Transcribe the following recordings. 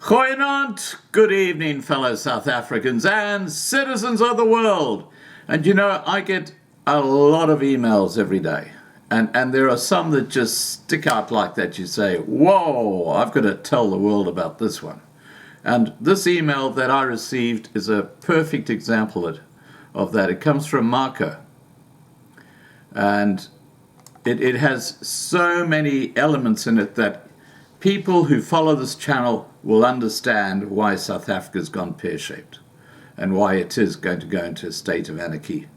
Goeienaand, good evening, fellow South Africans and citizens of the world. And I get a lot of emails every day. And there are some that just stick out like that. You say, whoa, I've got to tell the world about this one. And this email that I received is a perfect example of that. It comes from Marco. And it has so many elements in it that people who follow this channel will understand why South Africa's gone pear-shaped and why it is going to go into a state of anarchy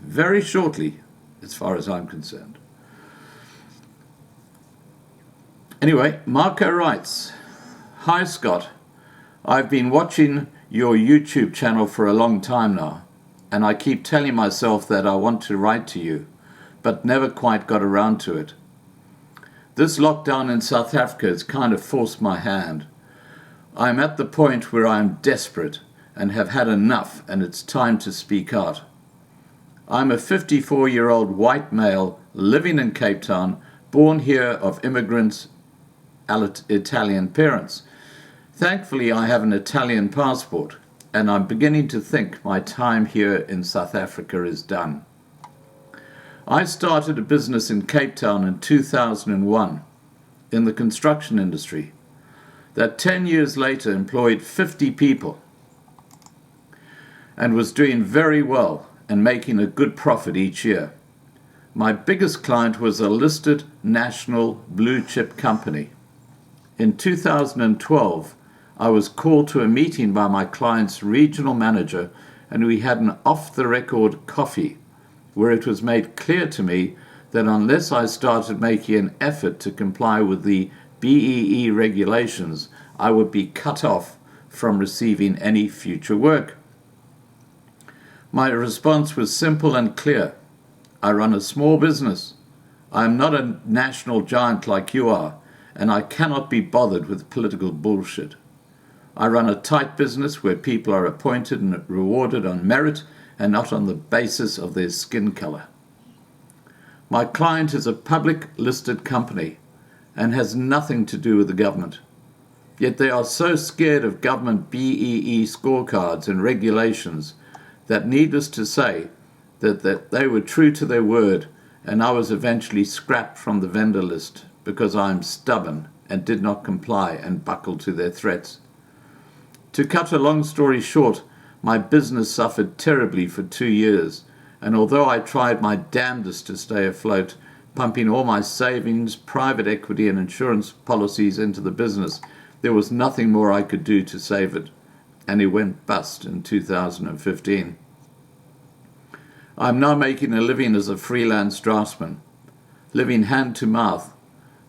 very shortly, as far as I'm concerned. Anyway, Marco writes, "Hi Scott, I've been watching your YouTube channel for a long time now, and I keep telling myself that I want to write to you, but never quite got around to it. This lockdown in South Africa has kind of forced my hand. I'm at the point where I'm desperate and have had enough, and it's time to speak out. I'm a 54-year-old white male living in Cape Town, born here of immigrants' Italian parents. Thankfully, I have an Italian passport, and I'm beginning to think my time here in South Africa is done. I started a business in Cape Town in 2001 in the construction industry that 10 years later employed 50 people and was doing very well and making a good profit each year. My biggest client was a listed national blue chip company. In 2012, I was called to a meeting by my client's regional manager, and we had an off-the-record coffee where it was made clear to me that unless I started making an effort to comply with the BEE regulations, I would be cut off from receiving any future work. My response was simple and clear. I run a small business. I am not a national giant like you are, and I cannot be bothered with political bullshit. I run a tight business where people are appointed and rewarded on merit and not on the basis of their skin color. My client is a public listed company and has nothing to do with the government. Yet they are so scared of government BEE scorecards and regulations that, needless to say, that they were true to their word, and I was eventually scrapped from the vendor list because I am stubborn and did not comply and buckled to their threats. To cut a long story short, my business suffered terribly for 2 years, and although I tried my damnedest to stay afloat, pumping all my savings, private equity and insurance policies into the business, there was nothing more I could do to save it, and it went bust in 2015. I'm now making a living as a freelance draftsman, living hand to mouth.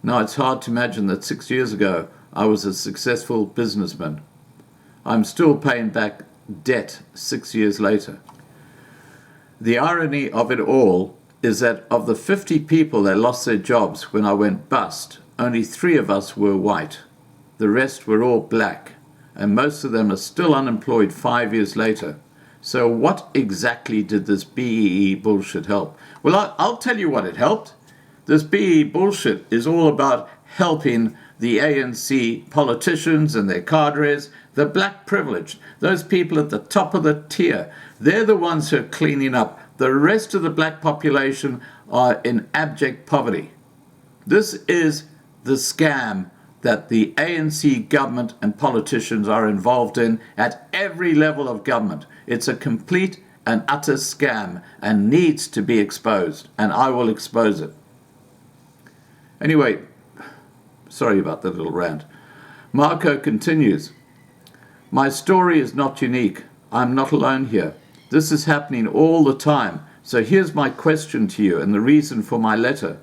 Now it's hard to imagine that 6 years ago I was a successful businessman. I'm still paying back debt 6 years later. The irony of it all is that of the 50 people that lost their jobs when I went bust, only 3 of us were white. The rest were all black, and most of them are still unemployed 5 years later. So what exactly did this BEE bullshit help? Well, I'll tell you what it helped. This BEE bullshit is all about helping the ANC politicians and their cadres, the black privileged, those people at the top of the tier. They're the ones who are cleaning up. The rest of the black population are in abject poverty. This is the scam that the ANC government and politicians are involved in at every level of government. It's a complete and utter scam and needs to be exposed, and I will expose it. Anyway, sorry about that little rant. Marco continues, "My story is not unique. I'm not alone here. This is happening all the time. So here's my question to you and the reason for my letter.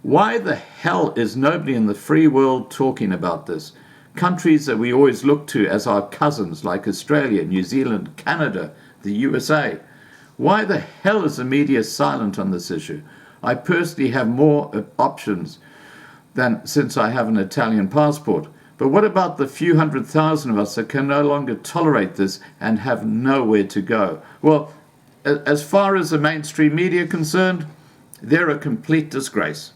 Why the hell is nobody in the free world talking about this? Countries that we always look to as our cousins, like Australia, New Zealand, Canada, the USA. Why the hell is the media silent on this issue? I personally have more options than since I have an Italian passport. But what about the few 100,000 of us that can no longer tolerate this and have nowhere to go? Well, as far as the mainstream media are concerned, they're a complete disgrace.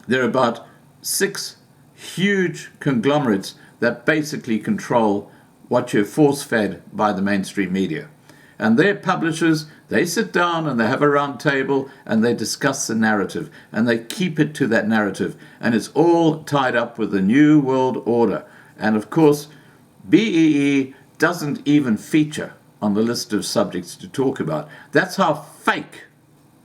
There are about 6 huge conglomerates that basically control what you're force-fed by the mainstream media. And their publishers, they sit down and they have a round table and they discuss the narrative and they keep it to that narrative. And it's all tied up with the New World Order. And of course, BEE doesn't even feature on the list of subjects to talk about. That's how fake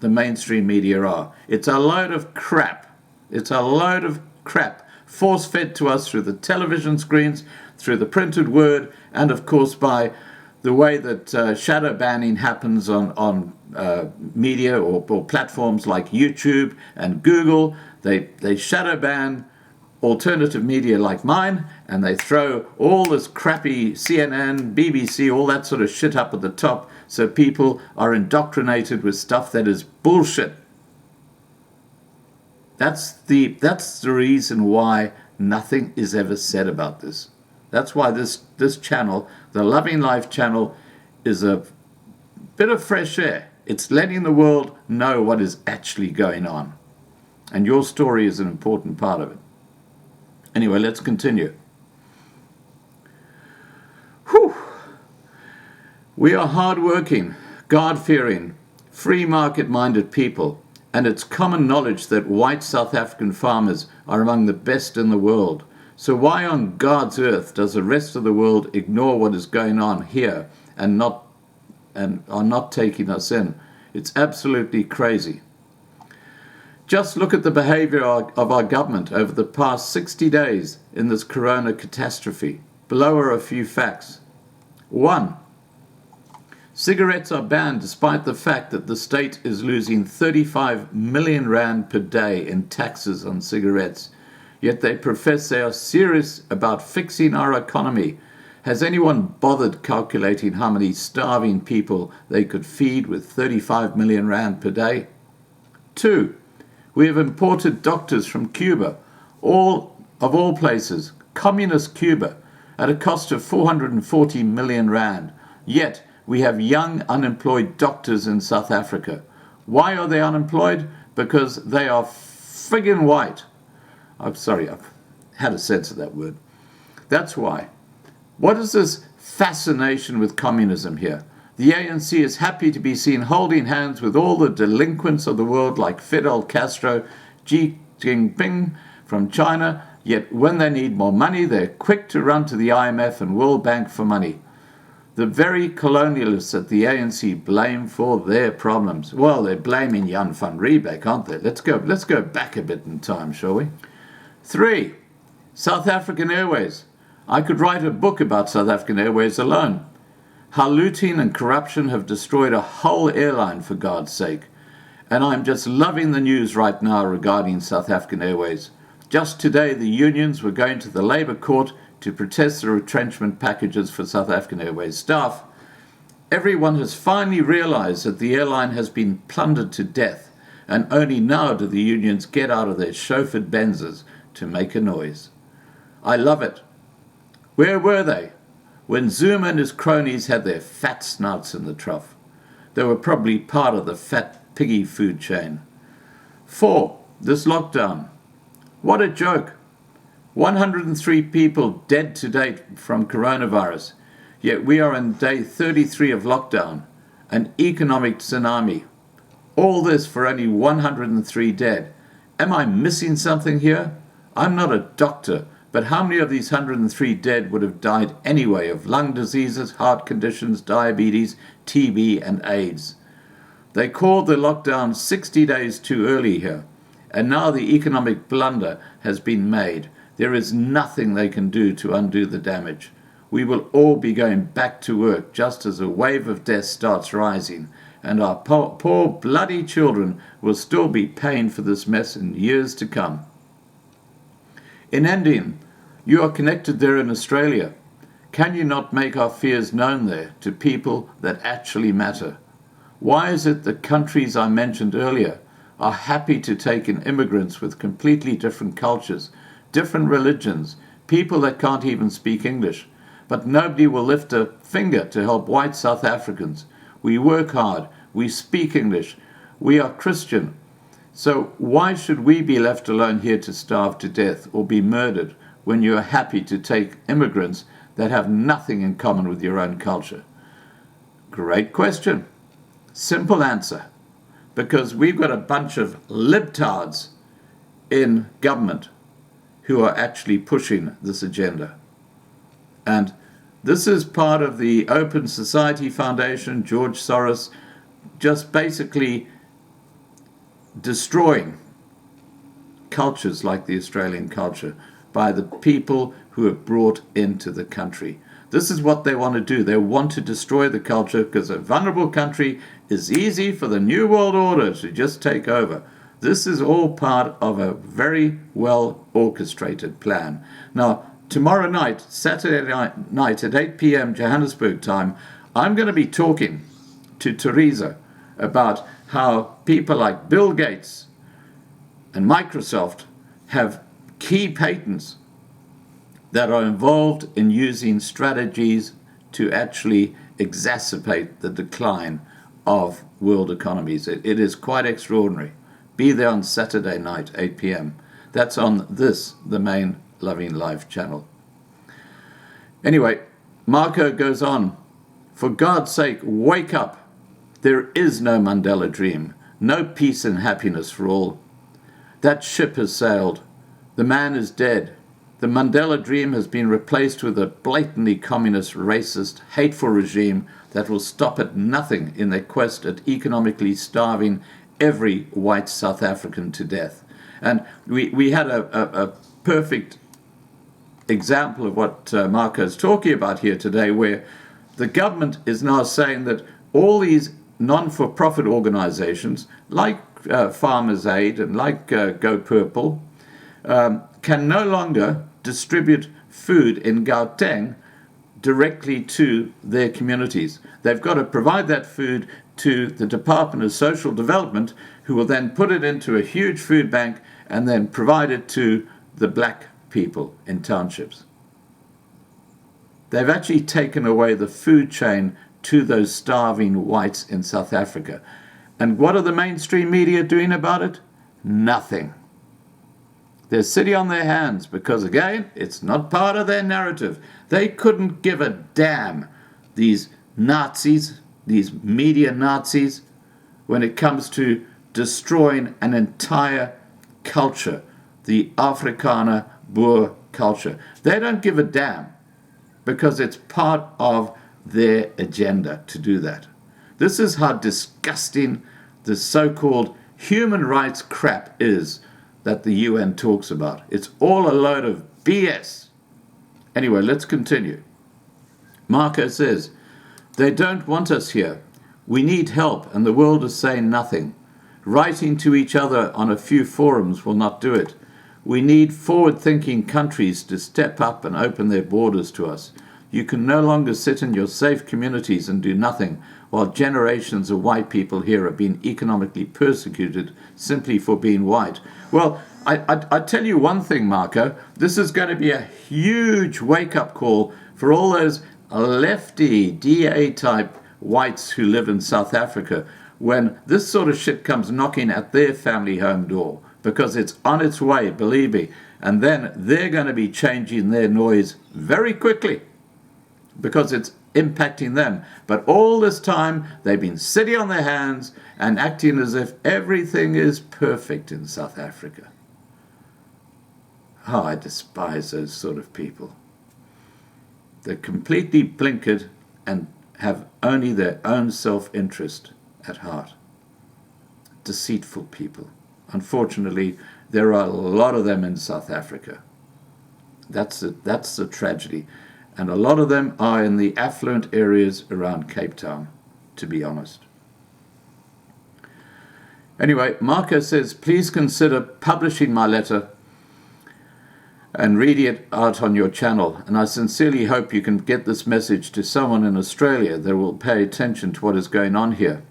the mainstream media are. It's a load of crap. It's a load of crap force-fed to us through the television screens, through the printed word, and of course by the way that shadow banning happens on media or platforms like YouTube and Google. They shadow ban alternative media like mine, and they throw all this crappy CNN, BBC, all that sort of shit up at the top, so people are indoctrinated with stuff that is bullshit. That's the reason why nothing is ever said about this. That's why this channel, the Loving Life channel, is a bit of fresh air. It's letting the world know what is actually going on. And your story is an important part of it. Anyway, let's continue. Whew. We are hard-working, God-fearing, free market-minded people, and it's common knowledge that white South African farmers are among the best in the world. So why on God's earth does the rest of the world ignore what is going on here and are not taking us in? It's absolutely crazy. Just look at the behavior of our government over the past 60 days in this corona catastrophe. Below are a few facts. 1. Cigarettes are banned despite the fact that the state is losing 35 million rand per day in taxes on cigarettes. Yet they profess they are serious about fixing our economy. Has anyone bothered calculating how many starving people they could feed with 35 million rand per day? 2. We have imported doctors from Cuba, of all places, communist Cuba, at a cost of 440 million rand. Yet we have young unemployed doctors in South Africa. Why are they unemployed? Because they are friggin' white. I'm sorry, I've had a sense of that word. That's why. What is this fascination with communism here? The ANC is happy to be seen holding hands with all the delinquents of the world like Fidel Castro, Xi Jinping from China, yet when they need more money, they're quick to run to the IMF and World Bank for money. The very colonialists that the ANC blame for their problems. Well, they're blaming Jan van Riebeeck, aren't they? Let's go back a bit in time, shall we? 3. South African Airways. I could write a book about South African Airways alone. How looting and corruption have destroyed a whole airline, for God's sake. And I'm just loving the news right now regarding South African Airways. Just today, the unions were going to the Labour Court to protest the retrenchment packages for South African Airways staff. Everyone has finally realized that the airline has been plundered to death, and only now do the unions get out of their chauffeured Benzes to make a noise. I love it. Where were they when Zuma and his cronies had their fat snouts in the trough? They were probably part of the fat piggy food chain. 4. This lockdown. What a joke. 103 people dead to date from coronavirus, yet we are on day 33 of lockdown, an economic tsunami. All this for only 103 dead. Am I missing something here? I'm not a doctor, but how many of these 103 dead would have died anyway of lung diseases, heart conditions, diabetes, TB, and AIDS? They called the lockdown 60 days too early here, and now the economic blunder has been made. There is nothing they can do to undo the damage. We will all be going back to work just as a wave of death starts rising, and our poor bloody children will still be paying for this mess in years to come. In ending, you are connected there in Australia. Can you not make our fears known there to people that actually matter? Why is it that countries I mentioned earlier are happy to take in immigrants with completely different cultures, different religions, people that can't even speak English, but nobody will lift a finger to help white South Africans? We work hard, we speak English, we are Christian. So why should we be left alone here to starve to death or be murdered when you are happy to take immigrants that have nothing in common with your own culture? Great question. Simple answer. Because we've got a bunch of libtards in government who are actually pushing this agenda. And this is part of the Open Society Foundation, George Soros, just basically destroying cultures like the Australian culture by the people who are brought into the country. This is what they want to do. They want to destroy the culture because a vulnerable country is easy for the New World Order to just take over. This is all part of a very well orchestrated plan. Now, tomorrow night, Saturday night at 8 p.m. Johannesburg time, I'm going to be talking to Teresa about how people like Bill Gates and Microsoft have key patents that are involved in using strategies to actually exacerbate the decline of world economies. It is quite extraordinary. Be there on Saturday night, 8 p.m. That's on the main Loving Life channel. Anyway, Marco goes on, for God's sake, wake up. There is no Mandela dream, no peace and happiness for all. That ship has sailed. The man is dead. The Mandela dream has been replaced with a blatantly communist, racist, hateful regime that will stop at nothing in their quest at economically starving every white South African to death. And we had a perfect example of what Marco is talking about here today, where the government is now saying that all these non-for-profit organizations like Farmers Aid and like Go Purple can no longer distribute food in Gauteng directly to their communities. They've got to provide that food to the Department of Social Development, who will then put it into a huge food bank and then provide it to the black people in townships. They've actually taken away the food chain to those starving whites in South Africa. And what are the mainstream media doing about it? Nothing. They're sitting on their hands because, again, it's not part of their narrative. They couldn't give a damn, these Nazis, these media Nazis, when it comes to destroying an entire culture, the Afrikaner Boer culture. They don't give a damn because it's part of their agenda to do that. This is how disgusting the so-called human rights crap is that the UN talks about. It's all a load of BS. Anyway, let's continue. Marco says, they don't want us here. We need help, and the world is saying nothing. Writing to each other on a few forums will not do it. We need forward-thinking countries to step up and open their borders to us. You can no longer sit in your safe communities and do nothing, while generations of white people here have been economically persecuted simply for being white. Well, I tell you one thing, Marco, this is going to be a huge wake-up call for all those lefty DA-type whites who live in South Africa when this sort of shit comes knocking at their family home door, because it's on its way, believe me, and then they're going to be changing their noise very quickly because it's impacting them. But all this time, they've been sitting on their hands and acting as if everything is perfect in South Africa. Oh, I despise those sort of people. They're completely blinkered and have only their own self-interest at heart. Deceitful people. Unfortunately, there are a lot of them in South Africa. That's the tragedy. And a lot of them are in the affluent areas around Cape Town, to be honest. Anyway, Marco says, please consider publishing my letter and reading it out on your channel. And I sincerely hope you can get this message to someone in Australia that will pay attention to what is going on here.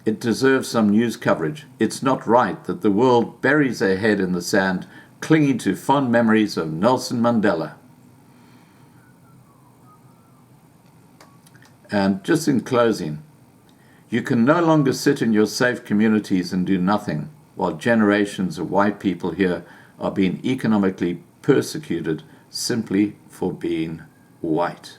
It deserves some news coverage. It's not right that the world buries their head in the sand, clinging to fond memories of Nelson Mandela. And just in closing, you can no longer sit in your safe communities and do nothing while generations of white people here are being economically persecuted simply for being white.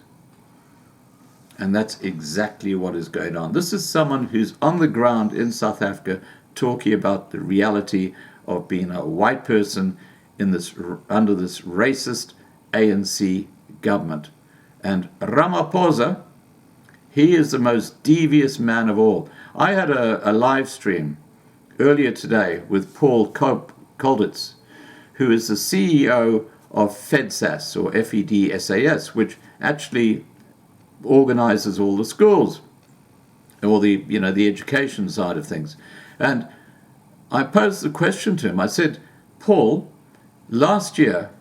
And that's exactly what is going on. This is someone who's on the ground in South Africa talking about the reality of being a white person in this, under this racist ANC government. And Ramaphosa, he is the most devious man of all. I had a live stream earlier today with Paul Kolditz, who is the CEO of FEDSAS, or FEDSAS, which actually organizes all the schools, or the education side of things. And I posed the question to him. I said, Paul, last year,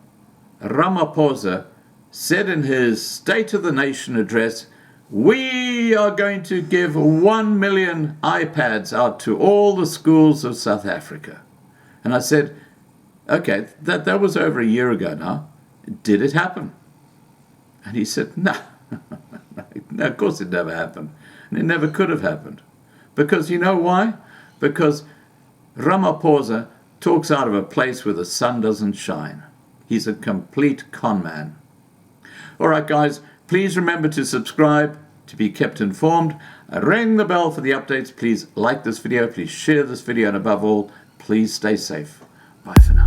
Ramaphosa said in his State of the Nation address, we are going to give 1 million iPads out to all the schools of South Africa. And I said, okay, that was over a year ago now. Did it happen? And he said, no. No, of course it never happened. And it never could have happened. Because you know why? Because Ramaphosa talks out of a place where the sun doesn't shine. He's a complete con man. All right, guys, please remember to subscribe to be kept informed. Ring the bell for the updates. Please like this video. Please share this video. And above all, please stay safe. Bye for now.